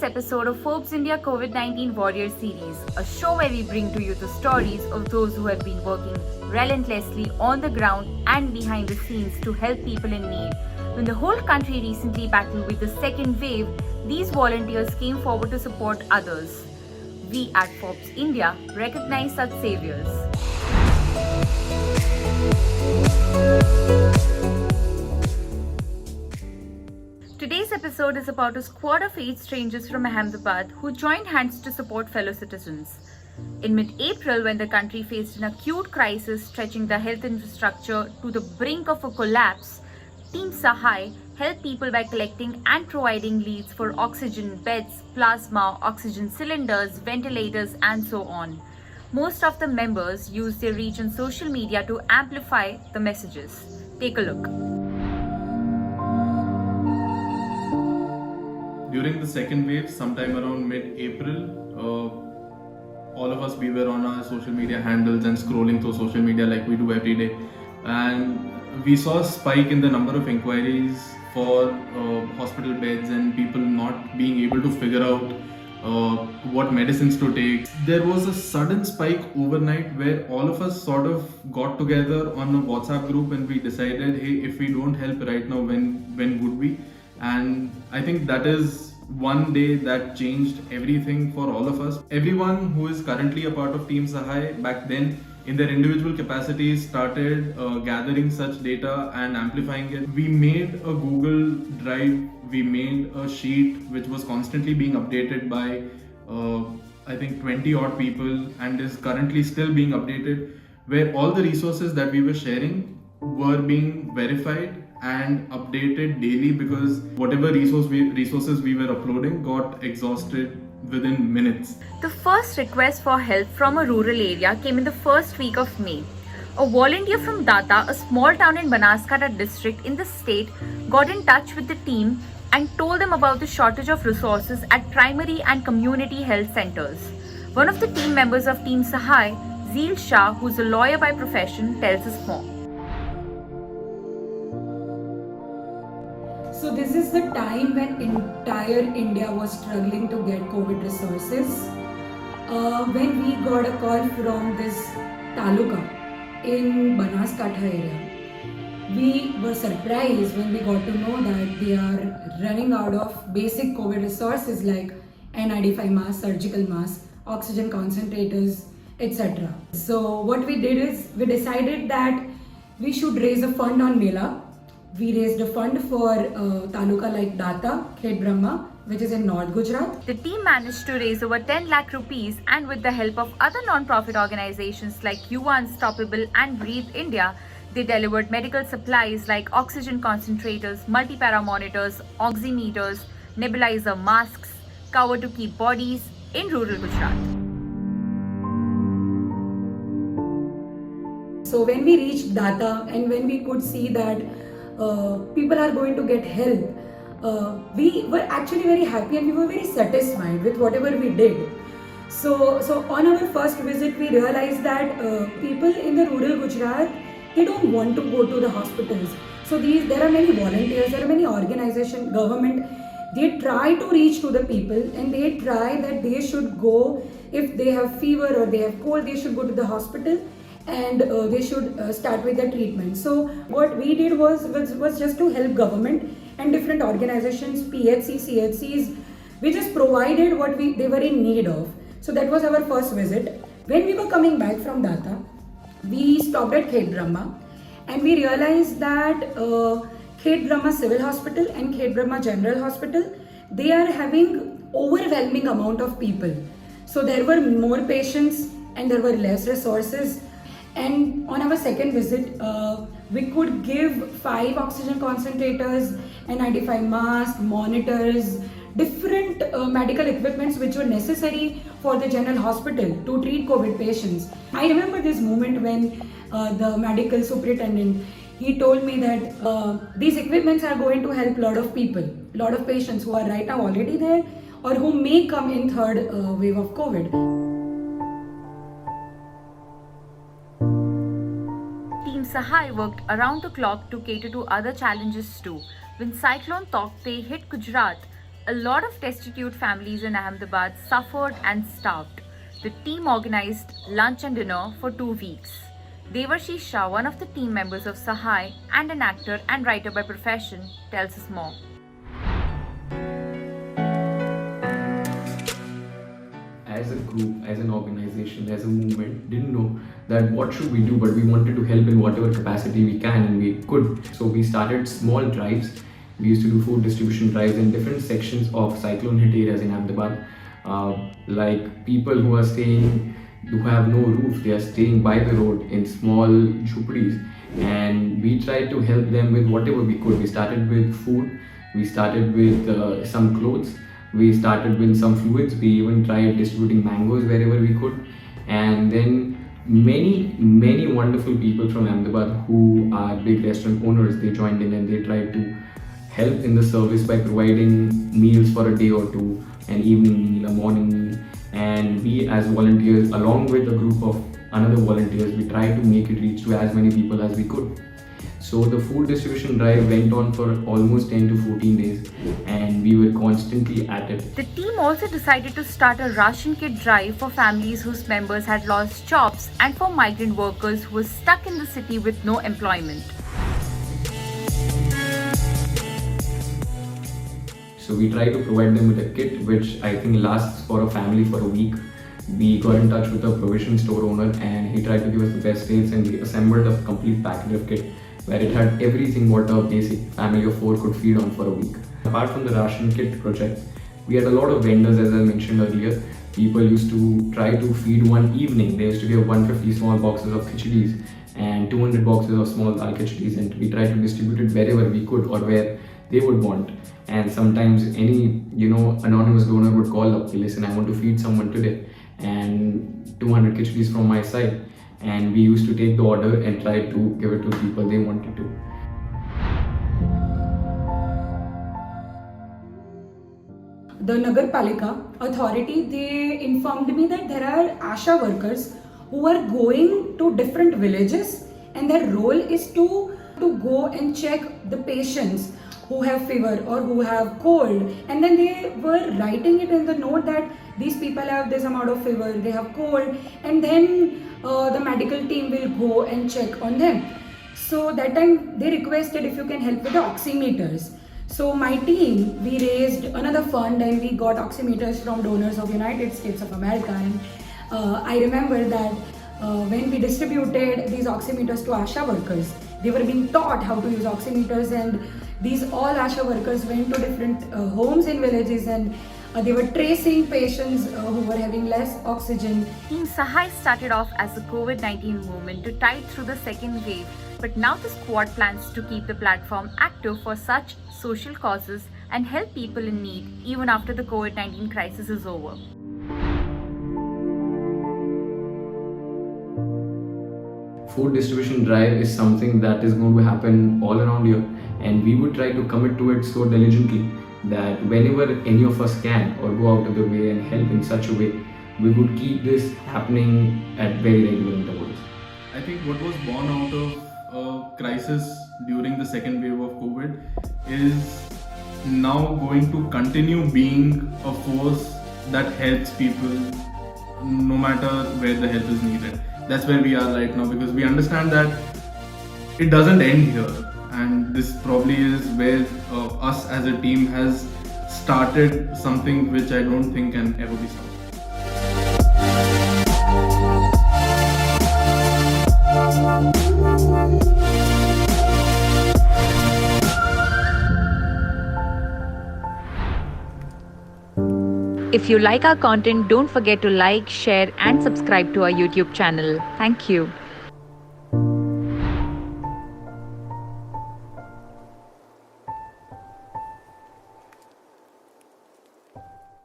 episode of Forbes India COVID-19 Warrior Series, a show where we bring to you the stories of those who have been working relentlessly on the ground and behind the scenes to help people in need. When the whole country recently battled with the second wave, these volunteers came forward to support others. We at Forbes India recognize such saviors. Today's episode is about a squad of 8 strangers from Ahmedabad who joined hands to support fellow citizens. In mid-April, when the country faced an acute crisis stretching the health infrastructure to the brink of a collapse, Team Sahai helped people by collecting and providing leads for oxygen beds, plasma, oxygen cylinders, ventilators, and so on. Most of the members used their reach on social media to amplify the messages. Take a look. During the second wave, sometime around mid-April, all of us, we were on our social media handles and scrolling through social media like we do every day. And we saw a spike in the number of inquiries for hospital beds and people not being able to figure out what medicines to take. There was a sudden spike overnight where all of us sort of got together on a WhatsApp group and we decided, hey, if we don't help right now, when would we? And I think that is one day that changed everything for all of us. Everyone who is currently a part of Team Sahai back then in their individual capacities started gathering such data and amplifying it. We made a Google Drive, we made a sheet which was constantly being updated by I think 20 odd people and is currently still being updated, where all the resources that we were sharing were being verified and updated daily, because whatever resources we were uploading got exhausted within minutes. The first request for help from a rural area came in the first week of May. A volunteer from Data, a small town in Banaskantha district in the state, got in touch with the team and told them about the shortage of resources at primary and community health centers. One of the team members of Team Sahai, Zeel Shah, who's a lawyer by profession, tells us more. So this is the time when entire India was struggling to get COVID resources. When we got a call from this taluka in Banaskantha area, we were surprised when we got to know that they are running out of basic COVID resources like N95 masks, surgical masks, oxygen concentrators, etc. So what we did is we decided that we should raise a fund on Mela. We raised a fund for taluka like Data, Khed Brahma, which is in North Gujarat. The team managed to raise over 10 lakh rupees, and with the help of other non-profit organizations like Yuva Unstoppable and Breathe India, they delivered medical supplies like oxygen concentrators, multi-para monitors, oximeters, nebulizer masks, cover to keep bodies in rural Gujarat. So when we reached Data and when we could see that people are going to get help, we were actually very happy and we were very satisfied with whatever we did. So on our first visit, we realized that people in the rural Gujarat, they don't want to go to the hospitals. So there are many volunteers, there are many organizations, government, they try to reach to the people and they try that they should go, if they have fever or they have cold, they should go to the hospital and they should start with the treatment. So what we did was just to help government and different organizations, PHC, CHCs. We just provided what they were in need of. So that was our first visit. When we were coming back from Data, we stopped at Khed Brahma and we realized that Khed Brahma Civil Hospital and Khed Brahma General Hospital, they are having overwhelming amount of people. So there were more patients and there were less resources. And on our second visit, we could give 5 oxygen concentrators, N95 masks, monitors, different medical equipments which were necessary for the general hospital to treat COVID patients. I remember this moment when the medical superintendent, he told me that these equipments are going to help a lot of people, a lot of patients who are right now already there or who may come in third wave of COVID. Team Sahai worked around the clock to cater to other challenges too. When Cyclone Taukte hit Gujarat, a lot of destitute families in Ahmedabad suffered and starved, the team organized lunch and dinner for 2 weeks. Devarshi Shah, one of the team members of Sahai and an actor and writer by profession, tells us more. As a group, as an organization, as a movement, didn't know that what should we do, but we wanted to help in whatever capacity we can and we could. So we started small drives. We used to do food distribution drives in different sections of cyclone hit areas in Ahmedabad. Like people who are staying, who have no roof, they are staying by the road in small jhuppadis, and we tried to help them with whatever we could. We started with food, we started with some clothes, we started with some fluids, we even tried distributing mangoes wherever we could, and then many wonderful people from Ahmedabad who are big restaurant owners, they joined in and they tried to help in the service by providing meals for a day or two, an evening meal, a morning meal, and we as volunteers, along with a group of another volunteers, we tried to make it reach to as many people as we could. So the food distribution drive went on for almost 10 to 14 days and we were constantly at it. The team also decided to start a ration kit drive for families whose members had lost jobs and for migrant workers who were stuck in the city with no employment. So we try to provide them with a kit which I think lasts for a family for a week. We got in touch with a provision store owner and he tried to give us the best deals, and we assembled a complete package of kit where it had everything what a basic family of 4 could feed on for a week. Apart from the ration kit project, we had a lot of vendors, as I mentioned earlier. People used to try to feed one evening. They used to give 150 small boxes of khichdis and 200 boxes of small dal khichdis, and we tried to distribute it wherever we could or where they would want. And sometimes any anonymous donor would call up, listen, I want to feed someone today, and 200 khichdis from my side, and we used to take the order and try to give it to people they wanted to. The Nagar Palika authority, they informed me that there are ASHA workers who are going to different villages, and their role is to go and check the patients who have fever or who have cold, and then they were writing it in the note that these people have this amount of fever, they have cold, and then the medical team will go and check on them. So that time they requested if you can help with the oximeters. So my team, we raised another fund and we got oximeters from donors of United States of America, and I remember that when we distributed these oximeters to ASHA workers, they were being taught how to use oximeters, and these all ASHA workers went to different homes in villages, and they were tracing patients who were having less oxygen. Team Sahai started off as a COVID-19 movement to tide through the second wave, but now the squad plans to keep the platform active for such social causes and help people in need even after the COVID-19 crisis is over. Food distribution drive is something that is going to happen all around here, and we would try to commit to it so diligently that whenever any of us can or go out of the way and help in such a way, we would keep this happening at very regular intervals. I think what was born out of a crisis during the second wave of COVID is now going to continue being a force that helps people no matter where the help is needed. That's where we are right now, because we understand that it doesn't end here, and this probably is where us as a team has started something which I don't think can ever be stopped. If you like our content, don't forget to like, share, and subscribe to our YouTube channel. Thank you.